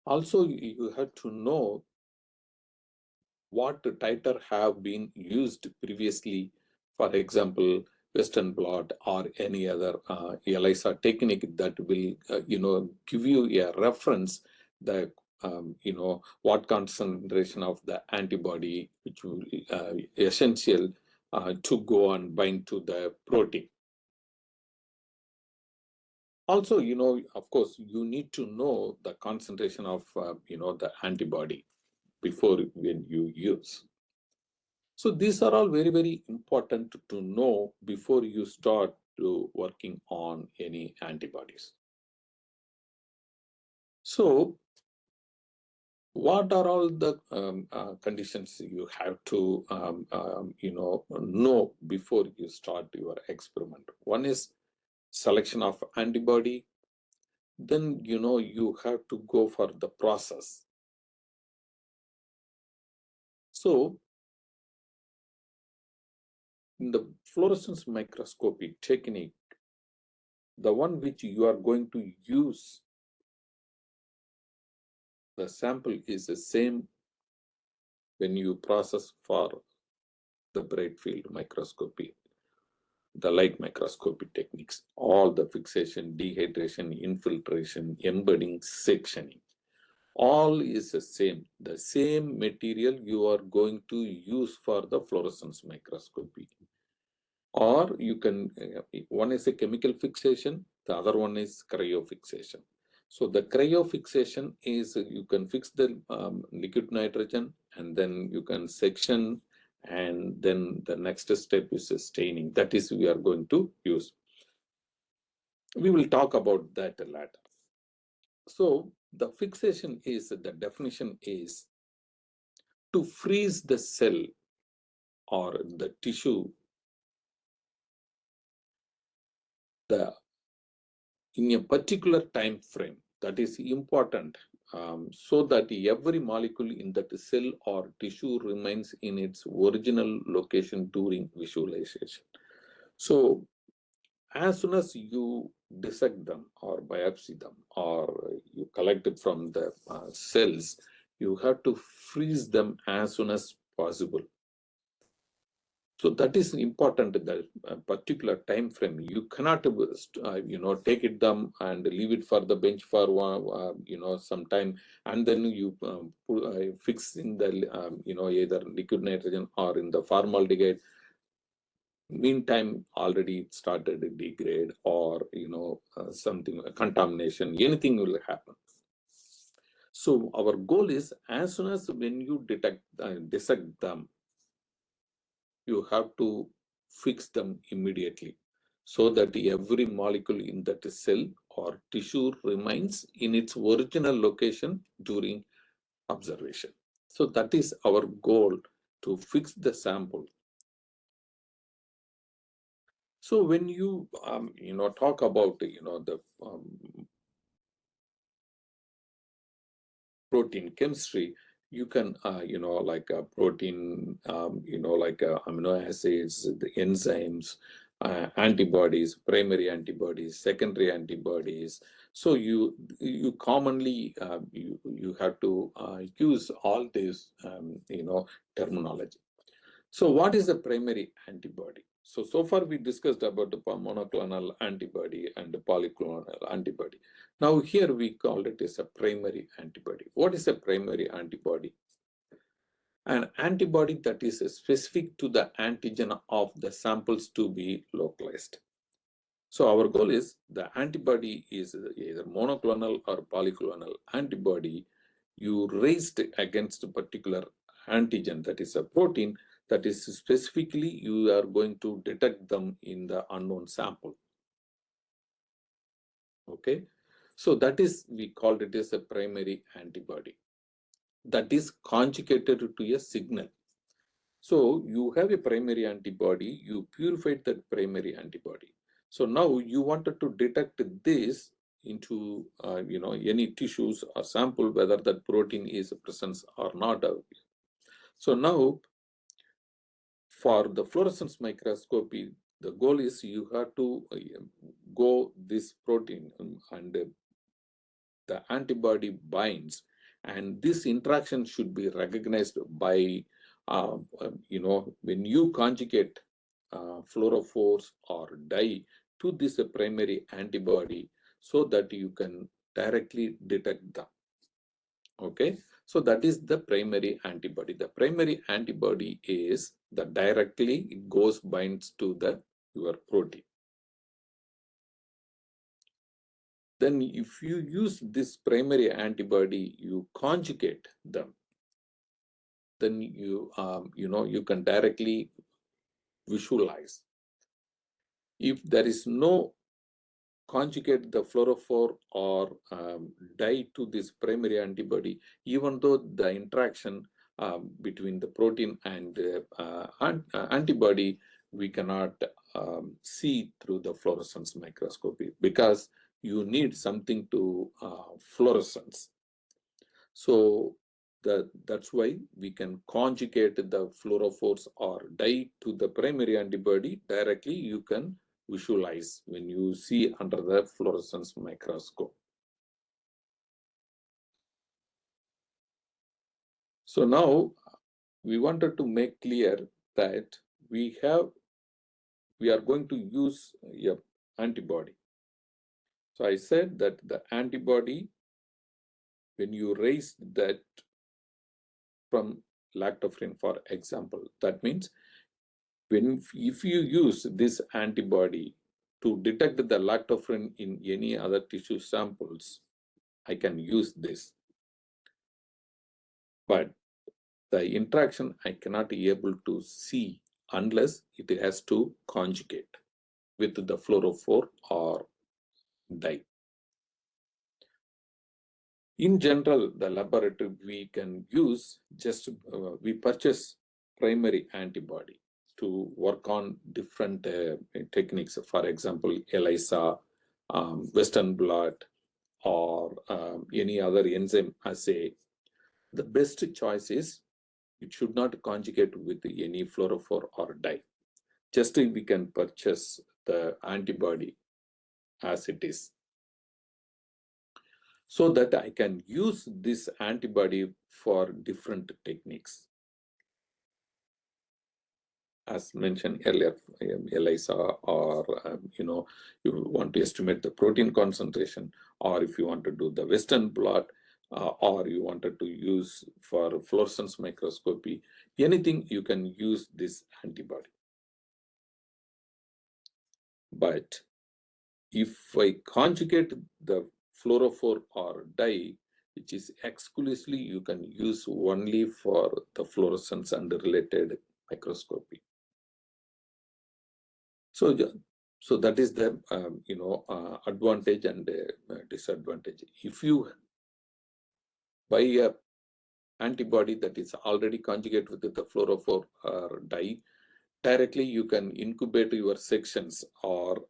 Also, you have to know what titer have been used previously. For example, Western blot or any other ELISA technique that will, give you a reference that, what concentration of the antibody, which will be essential to go and bind to the protein. Also, of course, you need to know the concentration of, the antibody before when you use. So these are all very, very important to know before you start working on any antibodies. So what are all the conditions you have to know before you start your experiment? One is selection of antibody. Then you have to go for the process. So in the fluorescence microscopy technique, the one which you are going to use, the sample is the same when you process for the bright field microscopy, the light microscopy techniques, all the fixation, dehydration, infiltration, embedding, sectioning, all is the same. The same material you are going to use for the fluorescence microscopy. Or you can, one is a chemical fixation, the other one is cryofixation. So the cryofixation is you can fix the liquid nitrogen and then you can section, and then the next step is staining. That is we are going to use. We will talk about that later. So the fixation is, the definition is to freeze the cell or the tissue in a particular time frame. That is important, so that every molecule in that cell or tissue remains in its original location during visualization. So as soon as you dissect them or biopsy them or you collect it from the cells, you have to freeze them as soon as possible. So that is important, the particular time frame. You cannot, take it them and leave it for the bench for some time, and then you fix in the either liquid nitrogen or in the formaldehyde. Meantime, already it started to degrade or something, contamination, anything will happen. So our goal is, as soon as when you dissect them, you have to fix them immediately so that every molecule in that cell or tissue remains in its original location during observation. So that is our goal, to fix the sample. So when you talk about the protein chemistry, you can like a protein, like amino acids, the enzymes, antibodies, primary antibodies, secondary antibodies. So you commonly you have to use all this terminology. So what is the primary antibody? So far we discussed about the monoclonal antibody and the polyclonal antibody. Now here we call it as a primary antibody. What is a primary antibody? An antibody that is specific to the antigen of the samples to be localized. So our goal is, the antibody is either monoclonal or polyclonal antibody you raised against a particular antigen, that is a protein, that is specifically you are going to detect them in the unknown sample. Okay, so that is, we called it as a primary antibody that is conjugated to a signal. So you have a primary antibody, you purified that primary antibody. So now you wanted to detect this into any tissues or sample, whether that protein is present or not. So now for the fluorescence microscopy, the goal is you have to go this protein and the antibody binds, and this interaction should be recognized by when you conjugate fluorophores or dye to this primary antibody, so that you can directly detect them. Okay, so that is the primary antibody. The primary antibody is that directly it goes binds to your protein. Then if you use this primary antibody, you conjugate them, then you you can directly visualize. If there is no conjugate the fluorophore or dye to this primary antibody, even though the interaction between the protein and antibody, we cannot see through the fluorescence microscopy, because you need something to fluorescence. So that's why we can conjugate the fluorophores or dye to the primary antibody directly. You can visualize when you see under the fluorescence microscope. So now we wanted to make clear that we are going to use a antibody. So I said that the antibody, when you raise that from lactoferrin, for example, that means if you use this antibody to detect the lactoferrin in any other tissue samples, I can use this. But the interaction I cannot be able to see unless it has to conjugate with the fluorophore or dye. In general, the laboratory we can use we purchase primary antibody to work on different techniques. For example, ELISA, Western blot, or any other enzyme assay. The best choice is it should not conjugate with any fluorophore or dye. Just we can purchase the antibody as it is, so that I can use this antibody for different techniques. As mentioned earlier, ELISA, or you want to estimate the protein concentration, or if you want to do the Western blot, or you wanted to use for fluorescence microscopy, anything you can use this antibody. But if I conjugate the fluorophore or dye, which is exclusively you can use only for the fluorescence and related microscopy. So that is the advantage and disadvantage. If you buy a antibody that is already conjugated with the fluorophore or dye, directly you can incubate your sections or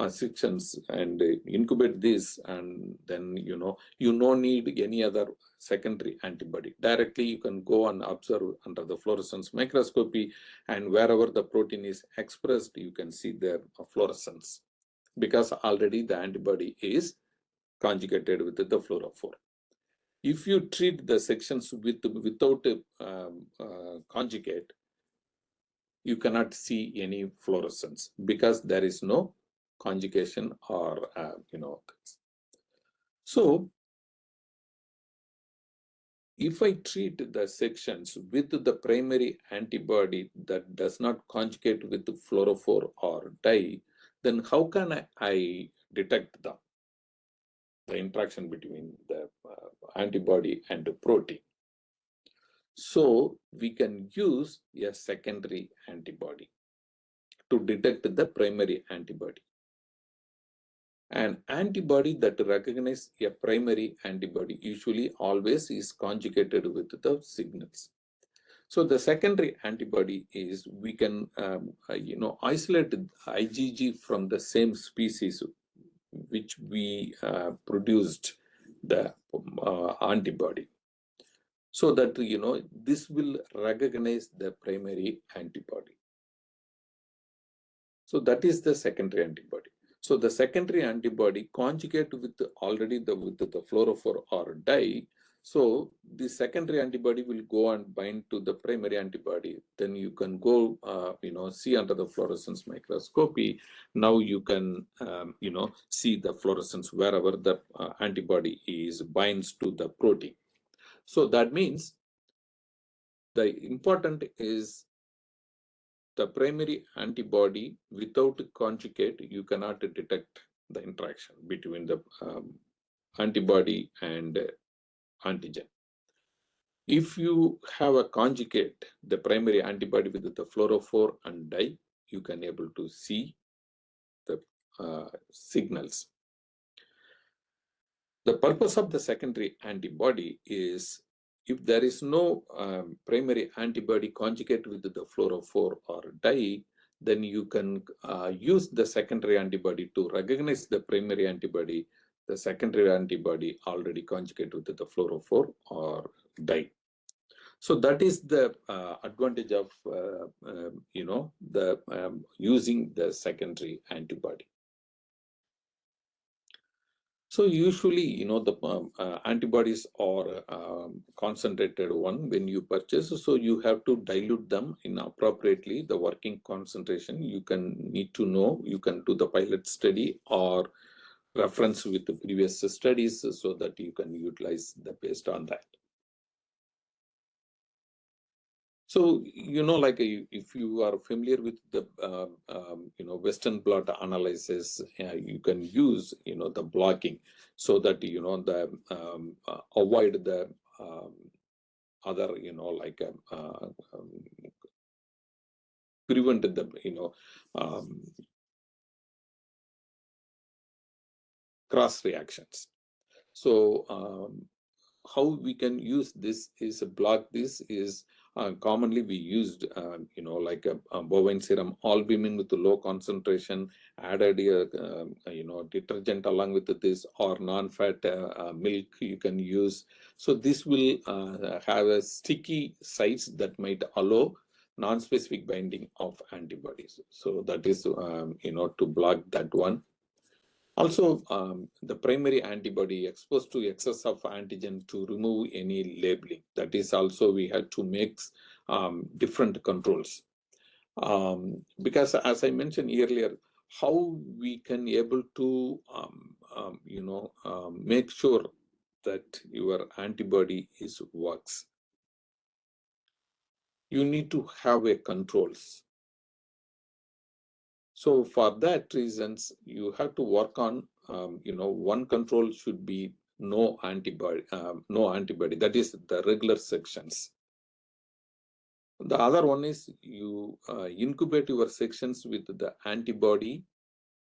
sections and incubate this, and then you no need any other secondary antibody. Directly you can go and observe under the fluorescence microscopy, and wherever the protein is expressed you can see the fluorescence, because already the antibody is conjugated with the fluorophore. If you treat the sections without conjugate, you cannot see any fluorescence because there is no conjugation or So if I treat the sections with the primary antibody that does not conjugate with the fluorophore or dye, then how can I detect the interaction between the antibody and the protein? So we can use a secondary antibody to detect the primary antibody. An antibody that recognizes a primary antibody usually always is conjugated with the signals. So the secondary antibody is we can isolate IgG from the same species which we produced the antibody, so that this will recognize the primary antibody. So that is the secondary antibody. So the secondary antibody conjugate with already with the fluorophore or dye. So the secondary antibody will go and bind to the primary antibody. Then you can go, see under the fluorescence microscopy. Now you can, see the fluorescence wherever the antibody is binds to the protein. So that means the important is the primary antibody. Without conjugate, you cannot detect the interaction between the antibody and antigen. If you have a conjugate, the primary antibody with the fluorophore and dye, you can able to see the signals. The purpose of the secondary antibody is, if there is no primary antibody conjugate with the fluorophore or dye, then you can use the secondary antibody to recognize the primary antibody, the secondary antibody already conjugate with the fluorophore or dye. So that is the advantage of the using the secondary antibody. So usually, the antibodies are concentrated one when you purchase. So you have to dilute them in appropriately the working concentration. You can need to know. You can do the pilot study or reference with the previous studies so that you can utilize the based on that. So, like if you are familiar with the, Western blot analysis, you can use, the blocking so that, the avoid the other, prevent the, cross reactions. So, how we can use this is block this is commonly we used like a bovine serum albumin with low concentration added detergent along with this or non-fat milk you can use. So this will have a sticky sites that might allow non-specific binding of antibodies. So that is to block that one. Also, the primary antibody exposed to excess of antigen to remove any labeling. That is also we had to make different controls. Because as I mentioned earlier, how we can able to, make sure that your antibody works. You need to have a controls. So for that reasons, you have to work on, one control should be no antibody. That is the regular sections. The other one is you incubate your sections with the antibody.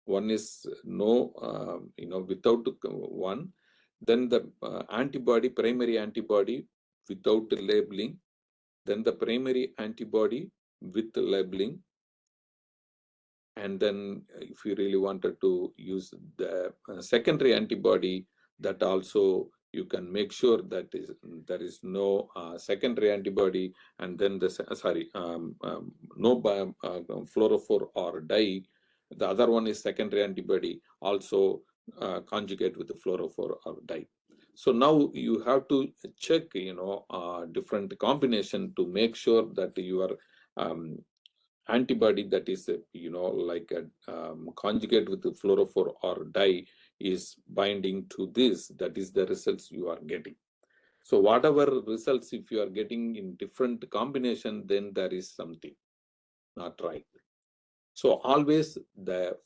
One is no, without one. Then the primary antibody without labeling. Then the primary antibody with labeling. And then if you really wanted to use the secondary antibody, that also you can make sure that there is no secondary antibody, and then the no fluorophore or dye. The other one is secondary antibody, also conjugate with the fluorophore or dye. So now you have to check, different combination to make sure that your antibody that is like a conjugate with the fluorophore or dye is binding to this. That is the results you are getting. So whatever results if you are getting in different combination, then there is something not right. So always the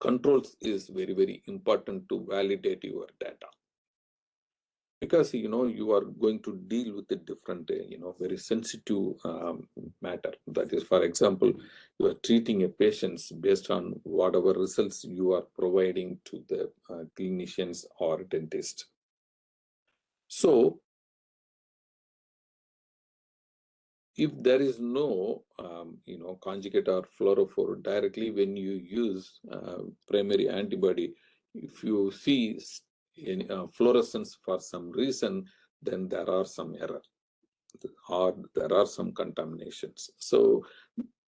controls is very, very important to validate your data. Because you are going to deal with a different very sensitive matter. That is, for example, you are treating a patient based on whatever results you are providing to the clinicians or dentist. So if there is no conjugate or fluorophore directly when you use primary antibody, if you see in fluorescence for some reason, then there are some error or there are some contaminations. So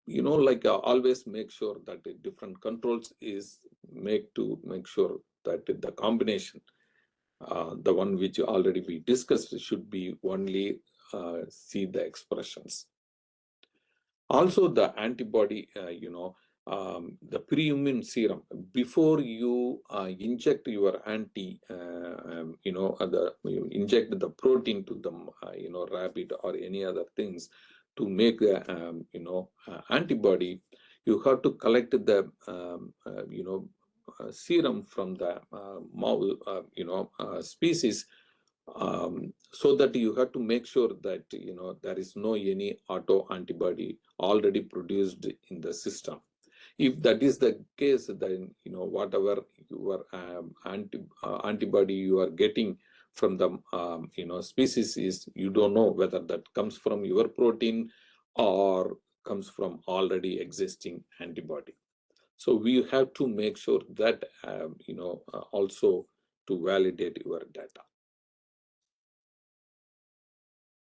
like always make sure that the different controls is make sure that the combination, the one which already we discussed, should be only see the expressions. Also the antibody, the pre-immune serum, before you inject your you inject the protein to the rabbit or any other things to make the antibody, you have to collect the serum from the species, so that you have to make sure that there is no any auto antibody already produced in the system. If that is the case, then whatever your antibody you are getting from the species is, you don't know whether that comes from your protein or comes from already existing antibody. So we have to make sure that, also to validate your data.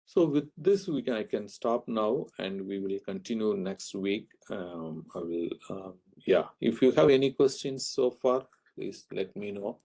So with this, I can stop now, and we will continue next week. I will, yeah. If you have any questions so far, please let me know.